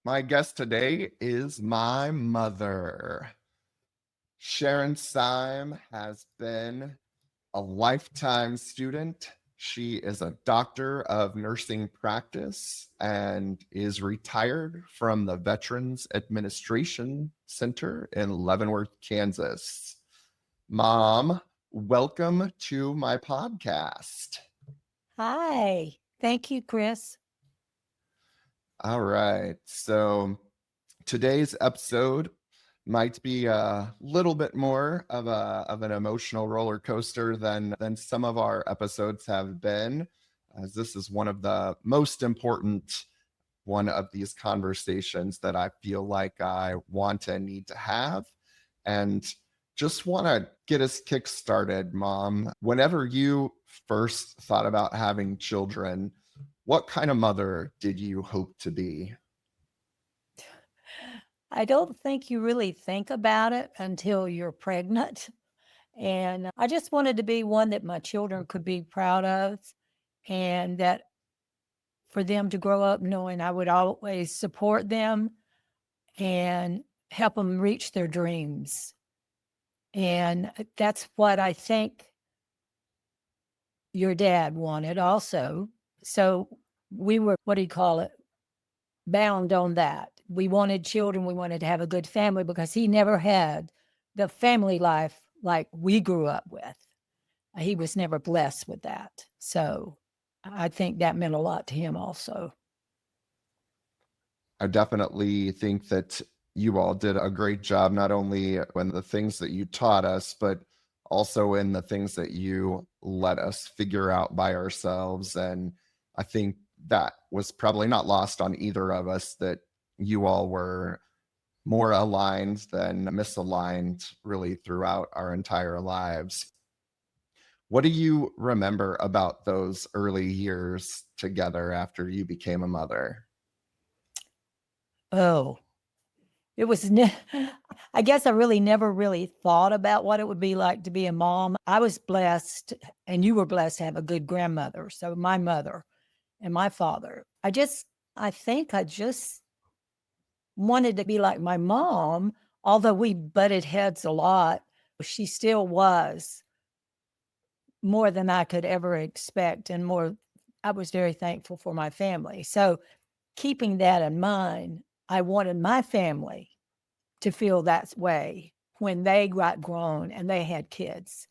My guest today is my mother. Sharon Saim has been a lifetime student. She is a doctor of nursing practice and is retired from the Veterans Administration Center in Leavenworth, Kansas. Mom, welcome to my podcast. Hi. Thank you, Kris. All right. So today's episode might be a little bit more of an emotional roller coaster than some of our episodes have been, as this is one of the most important one of these conversations that I feel like I want and need to have. And just want to get us kick started, Mom. Whenever you first thought about having children, what kind of mother did you hope to be? I don't think you really think about it until you're pregnant. And I just wanted to be one that my children could be proud of and that for them to grow up knowing I would always support them and help them reach their dreams. And that's what I think your dad wanted also. So we were, what do you call it, bound on that. We wanted children. We wanted to have a good family because he never had the family life like we grew up with. He was never blessed with that. So I think that meant a lot to him also. I definitely think that you all did a great job, not only in the things that you taught us, but also in the things that you let us figure out by ourselves. And I think that was probably not lost on either of us, that you all were more aligned than misaligned really throughout our entire lives. What do you remember about those early years together after you became a mother? Oh, it was, I guess I really never really thought about what it would be like to be a mom. I was blessed, and you were blessed to have a good grandmother. So my mother and my father, I think I just wanted to be like my mom, although we butted heads a lot. She still was more than I could ever expect, and more, I was very thankful for my family. So, keeping that in mind, I wanted my family to feel that way when they got grown and they had kids.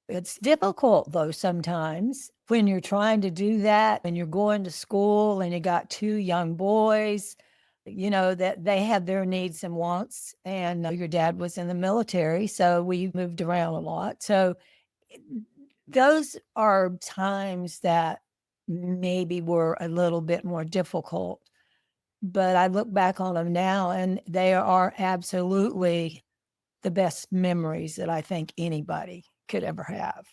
It's difficult though sometimes when you're trying to do that and you're going to school and you got two young boys, that they have their needs and wants. And your dad was in the military, so we moved around a lot. So those are times that maybe were a little bit more difficult. But I look back on them now and they are absolutely the best memories that I think anybody could ever have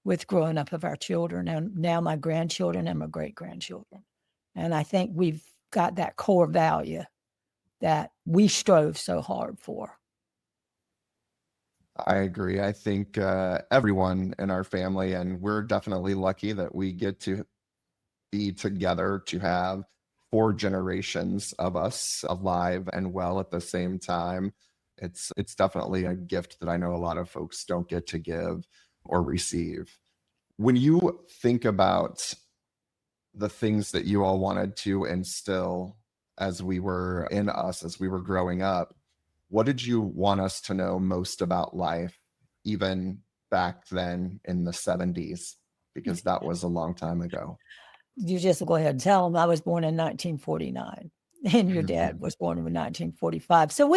with growing up of our children and now my grandchildren and my great grandchildren. And I think we've got that core value that we strove so hard for. I agree. I think everyone in our family, and we're definitely lucky that we get to be together to have four generations of us alive and well at the same time. It's definitely a gift that I know a lot of folks don't get to give or receive. When you think about the things that you all wanted to instill as we were in us, as we were growing up, what did you want us to know most about life, even back then in the 70s? Because that was a long time ago. You just go ahead and tell them I was born in 1949 and your dad was born in 1945. So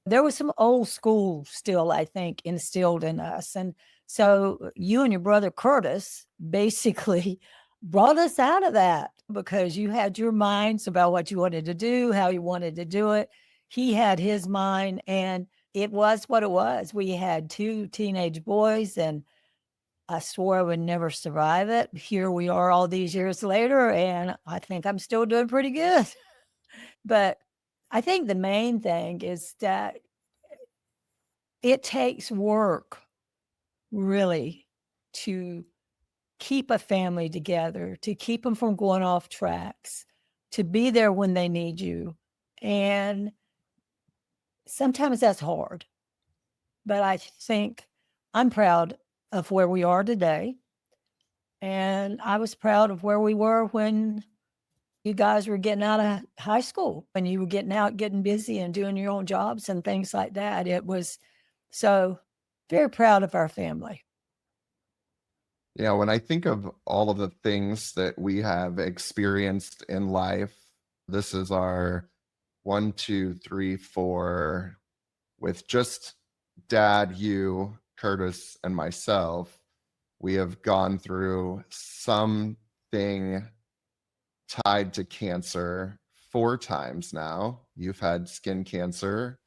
there was some old school still, I think, instilled in us. And so you and your brother Curtis basically brought us out of that because you had your minds about what you wanted to do, how you wanted to do it. He had his mind, and it was what it was. We had two teenage boys, and I swore I would never survive it. Here we are all these years later, and I think I'm still doing pretty good. But I think the main thing is that it takes work really to keep a family together, to keep them from going off tracks, to be there when they need you. And sometimes that's hard, but I think I'm proud of where we are today. And I was proud of where we were when you guys were getting out of high school, when you were getting out, getting busy and doing your own jobs and things like that. It was so very proud of our family. Yeah, when I think of all of the things that we have experienced in life, this is our one, two, three, four, with just dad, you, Curtis, and myself. We have gone through something tied to cancer 4 times now. You've had skin cancer,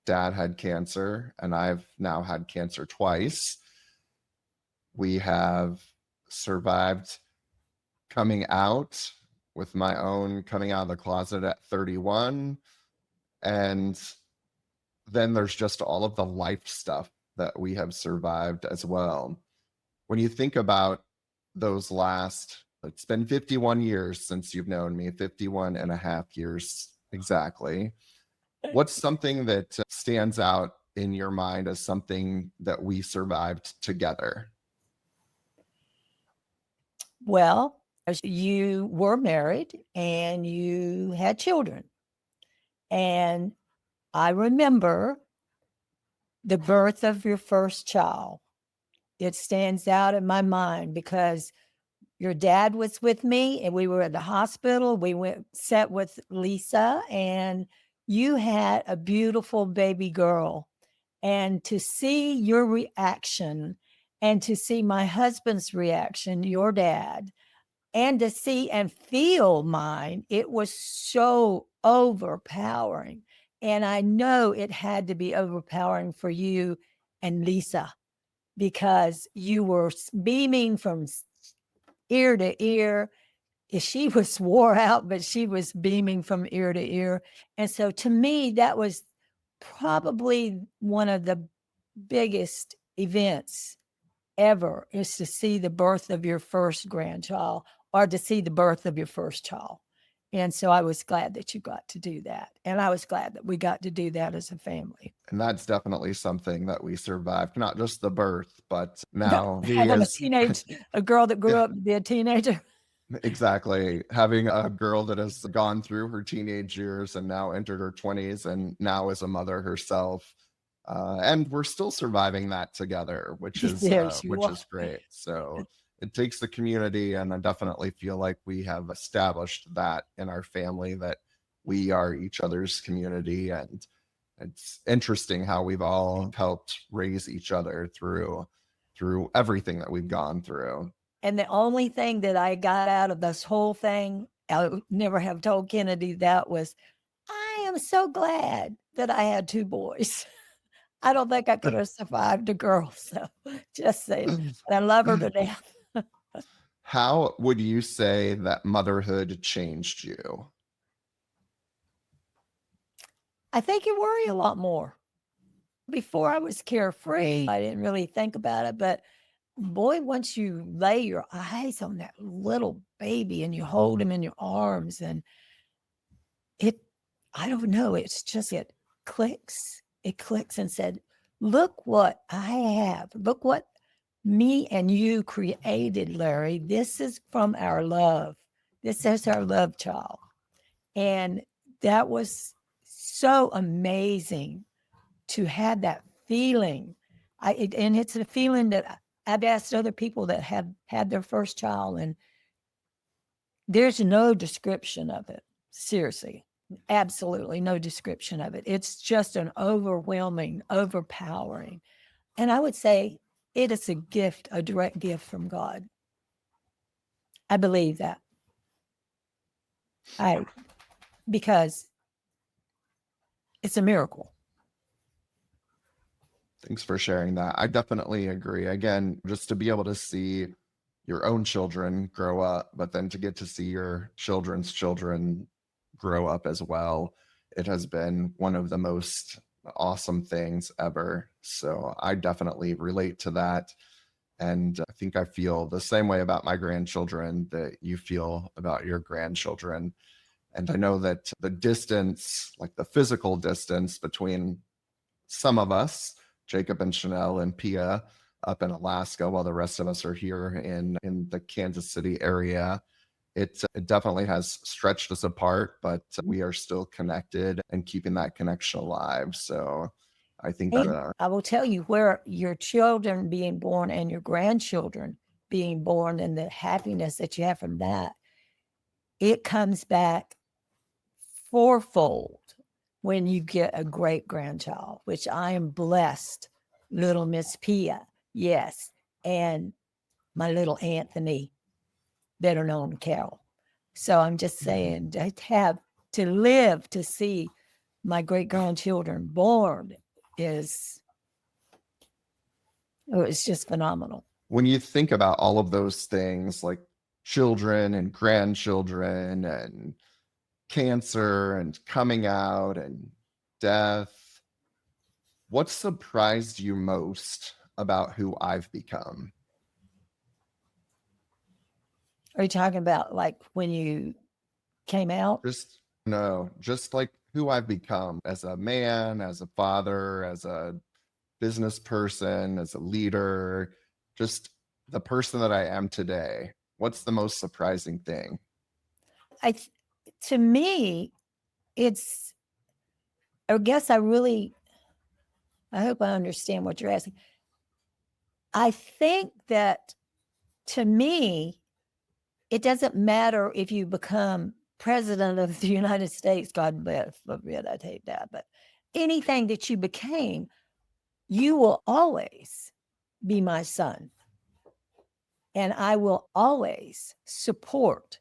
dad had cancer, and I've now had cancer twice. We have survived coming out with my own coming out of the closet at 31. And then there's just all of the life stuff that we have survived as well. When you think about those last, it's been 51 years since you've known me, 51 and a half years exactly. What's something that stands out in your mind as something that we survived together? Well, as you were married and you had children. And I remember the birth of your first child. It stands out in my mind because your dad was with me and we were at the hospital. We sat with Lisa and you had a beautiful baby girl. And to see your reaction and to see my husband's reaction, your dad, and to see and feel mine, it was so overpowering. And I know it had to be overpowering for you and Lisa because you were beaming from ear to ear. She was wore out, but she was beaming from ear to ear. And so to me, that was probably one of the biggest events ever, is to see the birth of your first grandchild or to see the birth of your first child. And so I was glad that you got to do that. And I was glad that we got to do that as a family. And that's definitely something that we survived, not just the birth, but now he Having is a girl that grew up to be a teenager. exactly having a girl that has gone through her teenage years and now entered her 20s and now is a mother herself. And we're still surviving that together, which Yes, you are. is great. So it takes the community, and I definitely feel like we have established that in our family, that we are each other's community. And it's interesting how we've all helped raise each other through everything that we've gone through. And the only thing that I got out of this whole thing, I would never have told Kennedy, that was, I am so glad that I had 2 boys. I don't think I could have survived a girl. So just saying, but I love her to death. How would you say that motherhood changed you? I think you worry a lot more. Before I was carefree, I didn't really think about it, but boy, once you lay your eyes on that little baby and you hold him in your arms and it, I don't know, it's just, it clicks. It clicks and said, look what I have. Look what me and you created, Larry. This is from our love. This is our love child. And that was so amazing to have that feeling. And it's a feeling that I've asked other people that have had their first child, and there's no description of it. Seriously, absolutely no description of it. It's just an overwhelming, overpowering. And I would say it is a gift, a direct gift from God. I believe that. Because it's a miracle. Thanks for sharing that. I definitely agree. Again, just to be able to see your own children grow up, but then to get to see your children's children grow up as well, it has been one of the most awesome things ever. So I definitely relate to that. And I think I feel the same way about my grandchildren that you feel about your grandchildren. And I know that the distance, like the physical distance between some of us, Jacob and Chanel and Pia up in Alaska, while the rest of us are here in the Kansas City area, it definitely has stretched us apart, but we are still connected and keeping that connection alive. So I think And that I will tell you, where your children being born and your grandchildren being born and the happiness that you have from that, it comes back fourfold when you get a great grandchild, which I am blessed. Little Miss Pia, yes, and my little Anthony, better known Carol. So I'm just saying, to live to see my great grandchildren born is, oh, it's just phenomenal. when you think about all of those things like children and grandchildren and cancer and coming out and death, what surprised you most about who I've become? Are you talking about like when you came out? Just like who I've become as a man, as a father, as a business person, as a leader, just the person that I am today. What's the most surprising thing? To me, it's, I guess I hope I understand what you're asking. I think that to me, it doesn't matter if you become president of the United States, God forbid, I'd hate that, but anything that you became, you will always be my son. And I will always support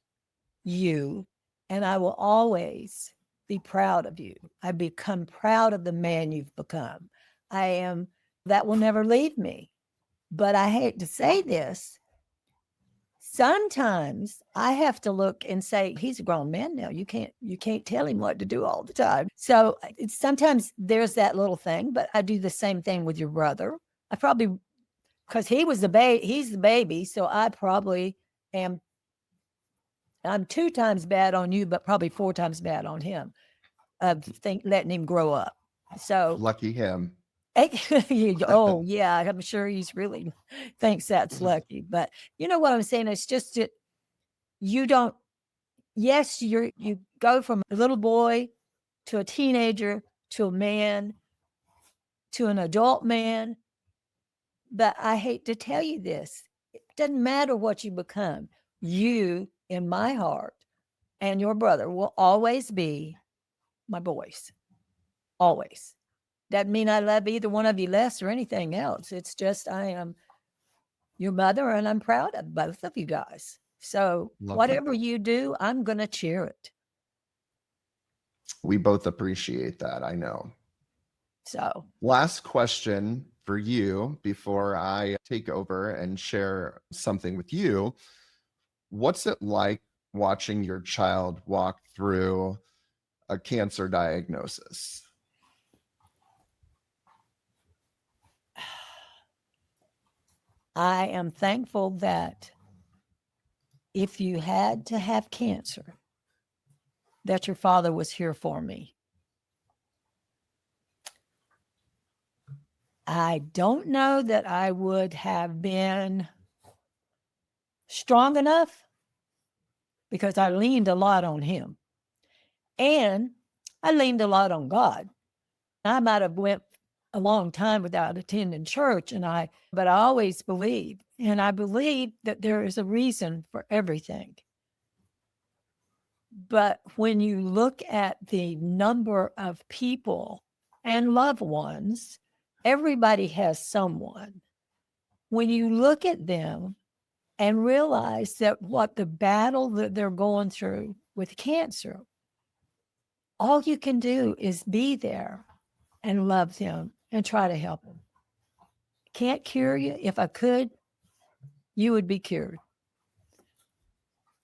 you, and I will always be proud of you. I become proud of the man you've become. That will never leave me. But I hate to say this. Sometimes I have to look and say, he's a grown man now. You can't tell him what to do all the time. So sometimes there's that little thing, but I do the same thing with your brother. I probably, because he's the baby. So I probably I'm 2 times bad on you, but probably 4 times bad on him of letting him grow up. So Lucky him. oh yeah, I'm sure he's really thinks that's lucky. But you know what I'm saying? It's just that you don't. Yes, you go from a little boy to a teenager to a man to an adult man. But I hate to tell you this. It doesn't matter what you become. You, in my heart, and your brother will always be my boys. Always. Doesn't mean I love either one of you less or anything else. It's just I am your mother and I'm proud of both of you guys. So Love that. whatever you do, I'm going to cheer it. We both appreciate that. I know. So Last question for you before I take over and share something with you. What's it like watching your child walk through a cancer diagnosis? I am thankful that if you had to have cancer, that your father was here for me. I don't know that I would have been strong enough because I leaned a lot on him. And I leaned a lot on God. I might have went a long time without attending church, but I always believed, and I believe that there is a reason for everything. But when you look at the number of people and loved ones, everybody has someone. When you look at them and realize that what the battle that they're going through with cancer, all you can do is be there and love them and try to help them. Can't cure you. If I could, you would be cured.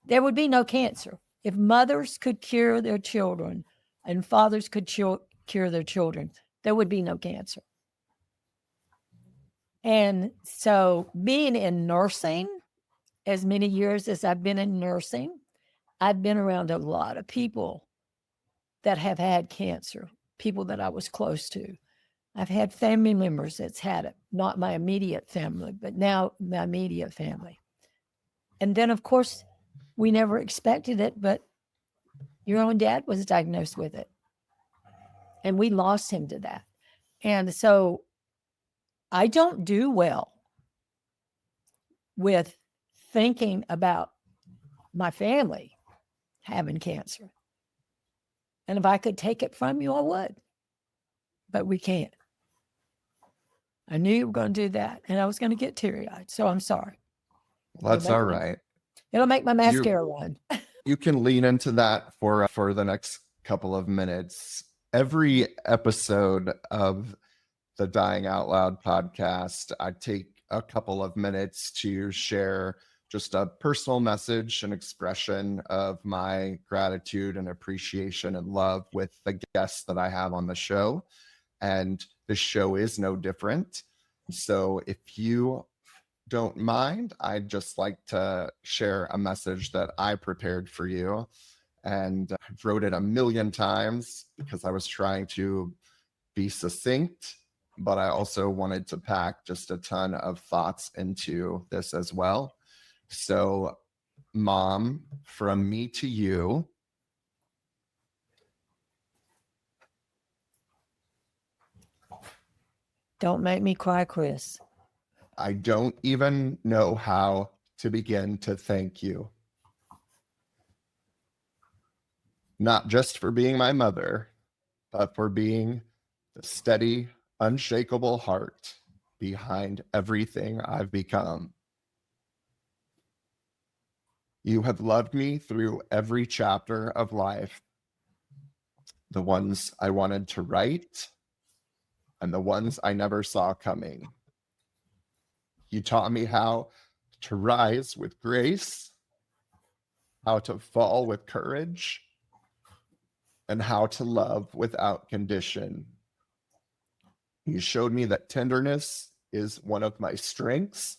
There would be no cancer. If mothers could cure their children and fathers could cure their children, there would be no cancer. And so being in nursing, as many years as I've been in nursing, I've been around a lot of people that have had cancer, people that I was close to. I've had family members that's had it, not my immediate family, but now my immediate family. And then, of course, we never expected it, but your own dad was diagnosed with it. And we lost him to that. And so I don't do well with thinking about my family having cancer. And if I could take it from you, I would. But we can't. I knew you were going to do that, and I was going to get teary-eyed. So I'm sorry. That's all right. It'll make my mascara run. You can lean into that for the next couple of minutes. Every episode of the Dying Out Loud podcast, I take a couple of minutes to share just a personal message and expression of my gratitude and appreciation and love with the guests that I have on the show. And this show is no different. So if you don't mind, I'd just like to share a message that I prepared for you. And I wrote it a million times because I was trying to be succinct, but I also wanted to pack just a ton of thoughts into this as well. So, Mom, from me to you. Don't make me cry, Kris. I don't even know how to begin to thank you. Not just for being my mother, but for being the steady, unshakable heart behind everything I've become. You have loved me through every chapter of life, the ones I wanted to write and the ones I never saw coming. You taught me how to rise with grace, how to fall with courage, and how to love without condition. You showed me that tenderness is one of my strengths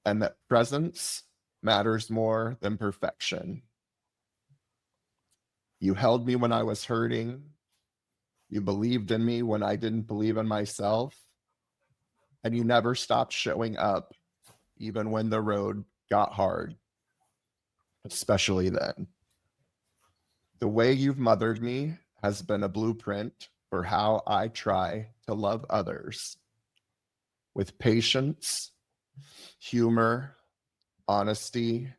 and that presence matters more than perfection. You held me when I was hurting. You believed in me when I didn't believe in myself. And you never stopped showing up, even when the road got hard, especially then. The way you've mothered me has been a blueprint for how I try to love others with patience, humor, honesty,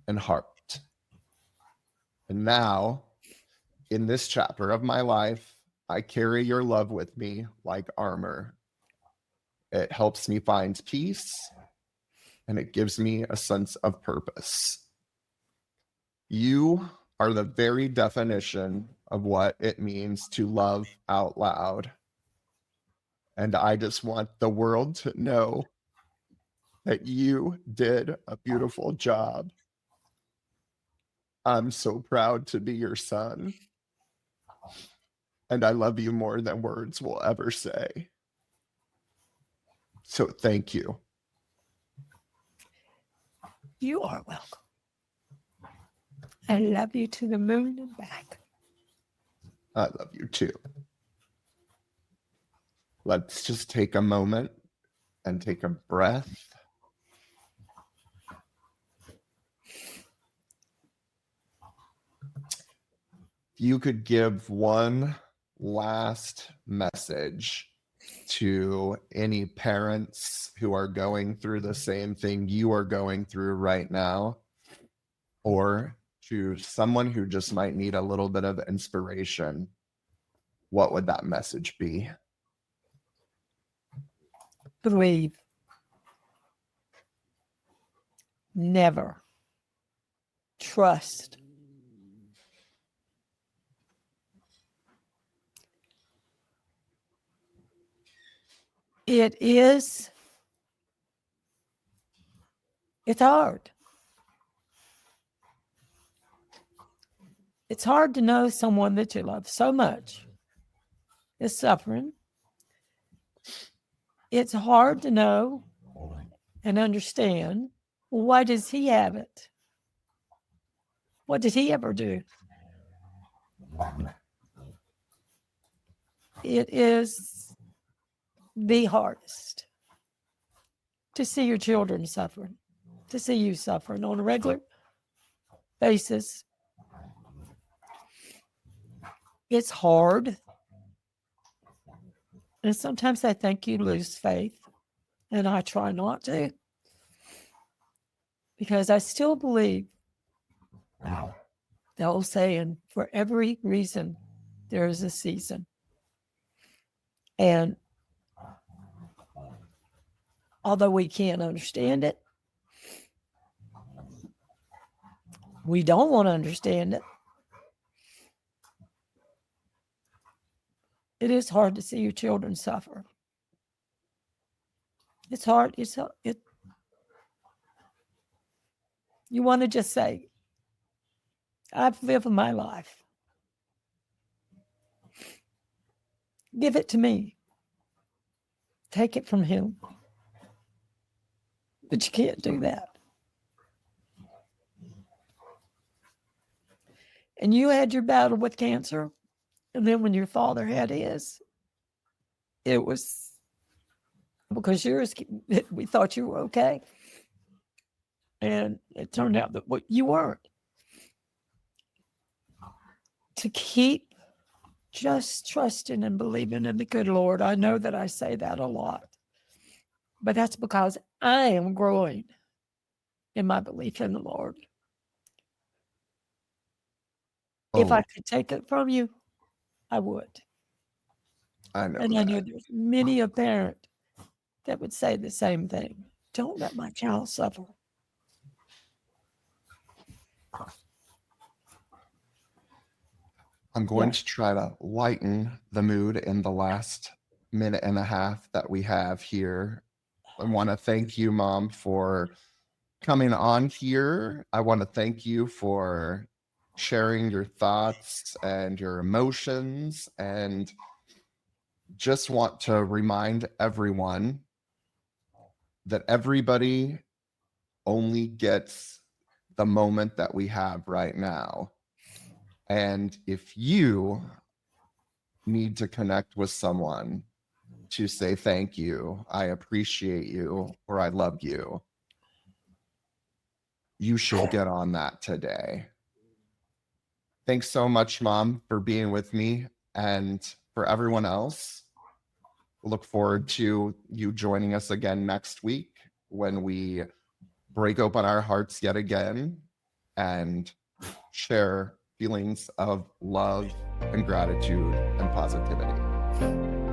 and heart. And now, in this chapter of my life, I carry your love with me like armor. It helps me find peace, and it gives me a sense of purpose. You are the very definition of what it means to love out loud. And I just want the world to know that you did a beautiful job. I'm so proud to be your son. And I love you more than words will ever say. So thank you. You are welcome. I love you to the moon and back. I love you too. Let's just take a moment and take a breath. You could give one last message to any parents who are going through the same thing you are going through right now, or to someone who just might need a little bit of inspiration, what would that message be? Believe. Never. Trust. It's hard. It's hard to know someone that you love so much is suffering. It's hard to know and understand, why does he have it? What did he ever do? It is the hardest to see your children suffering, to see you suffering on a regular basis. It's hard. And sometimes I think you lose faith, and I try not to, because I still believe the old saying, for every reason, there is a season. And although we can't understand it, we don't want to understand it. It is hard to see your children suffer. It's hard. You want to just say, I've lived my life. Give it to me. Take it from him. But you can't do that. And you had your battle with cancer. And then when your father had his, it was because yours, we thought you were okay. And it turned out that you weren't. To keep just trusting and believing in the good Lord. I know that I say that a lot, but that's because I am growing in my belief in the Lord. If I could take it from you, I would. I know. And I know there's many a parent that would say the same thing. Don't let my child suffer. I'm going to try to lighten the mood in the last minute and a half that we have here. I want to thank you, Mom, for coming on here. I want to thank you for sharing your thoughts and your emotions, and just want to remind everyone that everybody only gets the moment that we have right now. And if you need to connect with someone to say thank you, I appreciate you, or I love you, you should get on that today. Thanks so much, Mom, for being with me. And for everyone else, look forward to you joining us again next week when we break open our hearts yet again and share feelings of love and gratitude and positivity.